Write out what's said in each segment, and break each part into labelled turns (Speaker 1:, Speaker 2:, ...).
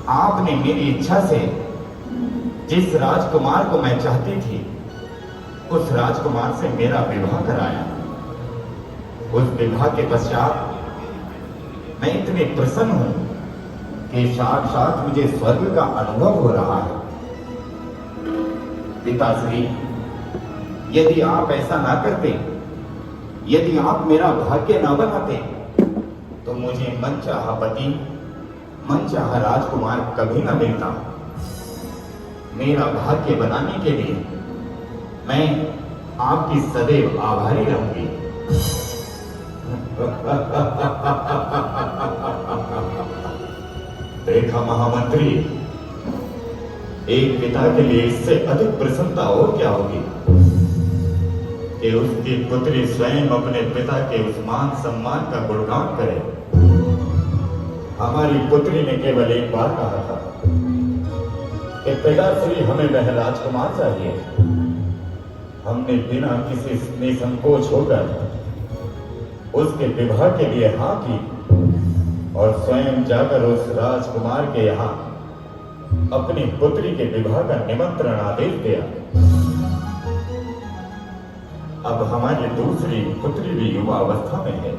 Speaker 1: आपने मेरी इच्छा से जिस राजकुमार को मैं चाहती थी उस राजकुमार से मेरा विवाह कराया। उस विवाह के पश्चात मैं इतने प्रसन्न हूं कि साक्षात मुझे स्वर्ग का अनुभव हो रहा है। पिताश्री, यदि आप ऐसा ना करते, यदि आप मेरा भाग्य ना बनाते, तो मुझे मनचाहा पति, मनचाहा राजकुमार कभी ना मिलता। मेरा भाग्य बनाने के लिए मैं आपकी सदैव आभारी रहूंगी। देखा महामंत्री, एक पिता के लिए इससे अधिक प्रसन्नता और क्या होगी कि उसकी पुत्री स्वयं अपने पिता के उस मान सम्मान का गुणगान करे। हमारी पुत्री ने केवल एक बार कहा था कि पिताश्री हमें वह राजकुमार चाहिए। हमने बिना किसी निसंकोच होकर उसके विवाह के लिए हाँ की और स्वयं जाकर उस राजकुमार के यहाँ अपनी पुत्री के विवाह का निमंत्रण आदेश दिया। अब हमारी दूसरी पुत्री भी युवा अवस्था में है,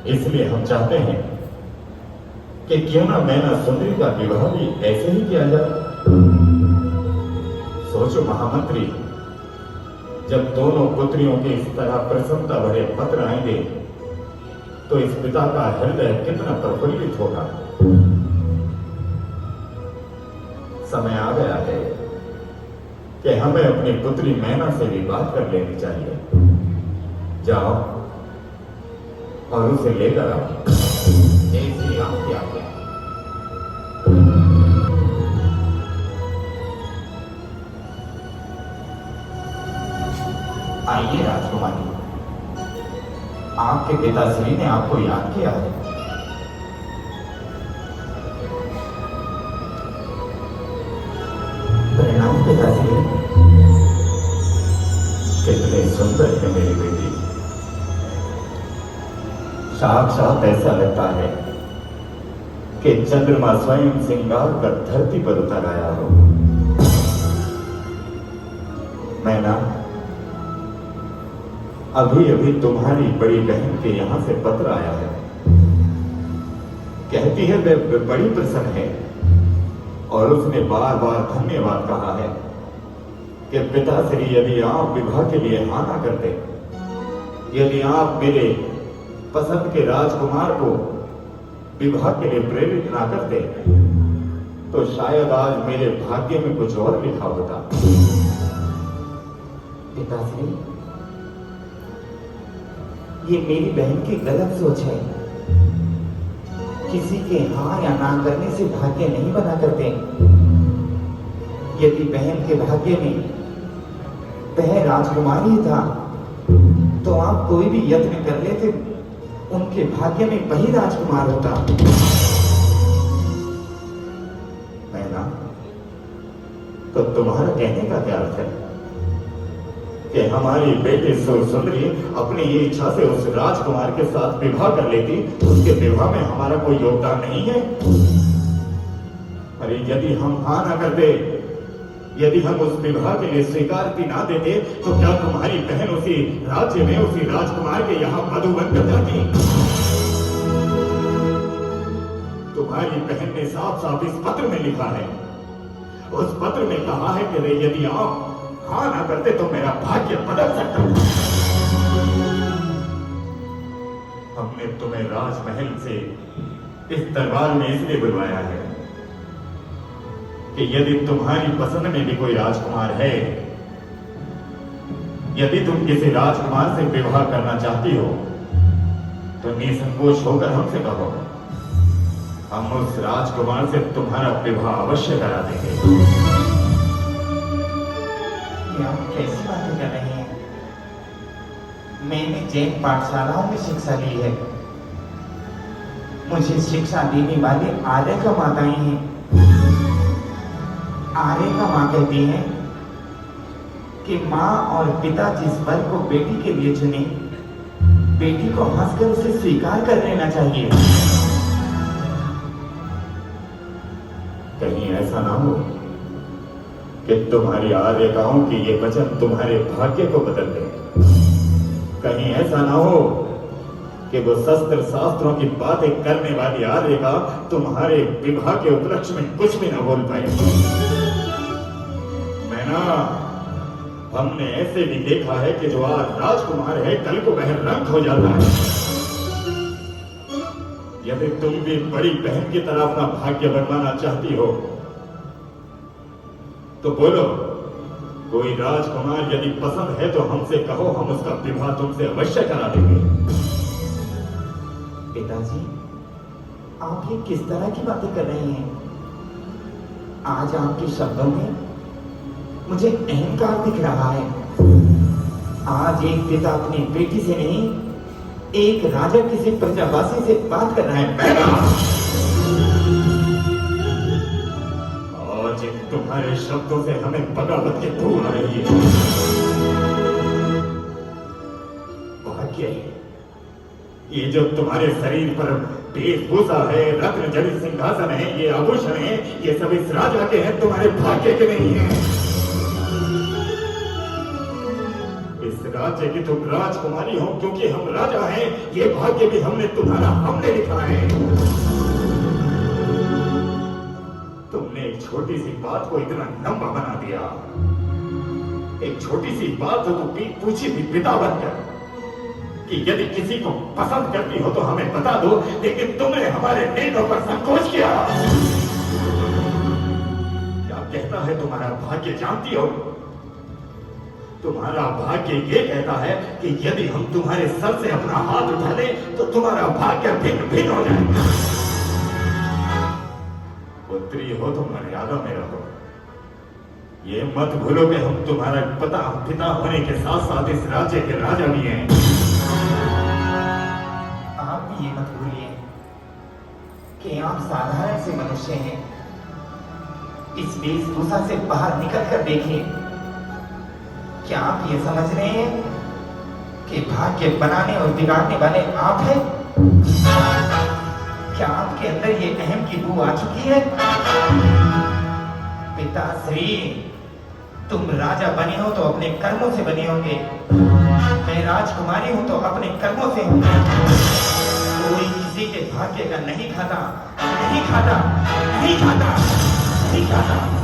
Speaker 1: इसलिए हम चाहते हैं कि क्यों ना मैना सुंदरी का विवाह भी ऐसे ही किया जाए। सोचो महामंत्री, जब दोनों पुत्रियों के इस तरह प्रसन्नता भरे पत्र आएंगे तो इस पिता का हृदय कितना प्रफुल्लित होगा। समय आ गया है कि हमें अपनी पुत्री मैना से भी बात कर लेनी चाहिए। जाओ और उसे लेकर आओ। जय श्री राम की आज्ञा। आइए राजकुमारी, आपके पिताश्री ने आपको याद किया है। प्रणाम पिताश्री। कितने सुंदर है मेरी बेटी। साक्षात ऐसा लगता है कि चंद्रमा स्वयं श्रृंगार कर धरती पर उतर आया हो। मैना, अभी अभी तुम्हारी बड़ी बहन के यहां से पत्र आया है। कहती है वह बड़ी प्रसन्न है और उसने बार बार धन्यवाद कहा है कि पिताश्री यदि आप विवाह के लिए हाँ ना करते, यदि आप मेरे पसंद के राजकुमार को विवाह के लिए प्रेरित ना करते, तो शायद आज मेरे भाग्य में कुछ और लिखा होता। पिताश्री, ये मेरी बहन की गलत सोच है। किसी के हाँ या ना करने से भाग्य नहीं बना करते। यदि बहन के भाग्य में वह राजकुमार ही था तो आप कोई भी यत्न कर लेते, उनके भाग्य में वही राजकुमार होता। मैना, तो तुम्हारा कहने का क्या अर्थ है कि हमारी बेटी सुंदरी अपनी ये इच्छा से उस राजकुमार के साथ विवाह कर लेती, उसके विवाह में हमारा कोई योगदान नहीं है? अरे यदि हम हाँ ना करते, यदि हम उस विवाह के लिए स्वीकृति ना देते, तो क्या तुम्हारी बहन उसी राज्य में उसी राजकुमार के यहाँ वधू बनकर जाती? तुम्हारी बहन ने साफ साफ इस पत्र में लिखा है, उस पत्र में कहा है कि यदि आप हाँ ना करते तो मेरा भाग्य बदल सकता था। हमने तुम्हें राजमहल से इस दरबार में इसलिए बुलवाया है कि यदि तुम्हारी पसंद में भी कोई राजकुमार है, यदि तुम किसी राजकुमार से विवाह करना चाहती हो, तो निसंकोच होकर हमसे कहो। हम उस राजकुमार से तुम्हारा विवाह अवश्य करा देंगे। आप कैसी बातें कर रहे हैं? मैंने जैन पाठशालाओं में शिक्षा ली है। मुझे शिक्षा देने वाले आर्य का माताएं हैं। आर्य का माँ कहती है कि माँ और पिता जिस वर को बेटी के लिए चुने, बेटी को हंसकर उसे स्वीकार कर लेना चाहिए। ऐसा ना हो कि तुम्हारी आर्यकाओं की ये वचन तुम्हारे भाग्य को बदल दे। कहीं ऐसा ना हो कि वो शस्त्र शास्त्रों की बातें करने वाली आर्यका तुम्हारे विवाह के उपलक्ष्य में कुछ भी ना बोल पाए। मैं ना, हमने ऐसे भी देखा है कि जो आज राजकुमार है कल को वह रंग हो जाता है। यदि तुम भी बड़ी बहन की तरह अपना भाग्य बनवाना चाहती हो तो बोलो, कोई राजकुमार यदि पसंद है तो हमसे कहो, हम उसका विवाह तुमसे अवश्य करा देंगे।
Speaker 2: पिताजी, आप ये किस तरह की बातें कर रहे हैं? आज आपके शब्दों में मुझे अहंकार दिख रहा है। आज एक पिता अपनी बेटी से नहीं, एक राजा किसी प्रजावासी से बात कर रहा है।
Speaker 1: आज तुम्हारे शब्दों से हमें बगावत की भूल आ रही है। भाग्य, ये जो तुम्हारे शरीर पर वेशभूषा है, रत्न जड़ित सिंहासन है, ये आभूषण है, ये सब इस राजा के हैं, तुम्हारे भाग्य के नहीं है। इस राज्य की तुम राजकुमारी हो क्योंकि हम राजा हैं, ये भाग्य भी हमने लिखा है। तुमने एक छोटी सी बात को इतना लंबा बना दिया। एक छोटी सी बात हो तो पूछी थी पिता बनकर कि यदि किसी को पसंद करती हो तो हमें बता दो, लेकिन तुमने हमारे निर्णयों पर संकोच किया। क्या कहता है तुम्हारा भाग्य जानती हो? तुम्हारा भाग्य ये कहता है कि यदि हम तुम्हारे सर से अपना हाथ उठा लें तो तुम्हारा भाग्य भिन्न भिन्न हो जाएगा। पुत्री हो तो मर्यादा में रहो। ये मत भूलो कि हम तुम्हारा पिता होने के साथ साथ इस राज्य के राजा भी हैं।
Speaker 2: आप भी ये मत भूलिए कि आप साधारण से मनुष्य हैं। इस वेशभूषा से बाहर निकल कर देखिए। क्या आप ये समझ रहे हैं कि भाग्य बनाने और बिगाड़ने वाले आप हैं? क्या आपके अंदर ये अहम की बू आ चुकी है? पिताश्री, तुम राजा बने हो तो अपने कर्मों से बने होंगे। मैं राजकुमारी हूं तो अपने कर्मों से हूं। कोई किसी के भाग्य का नहीं खाता, नहीं खाता, नहीं खाता, नहीं खाता।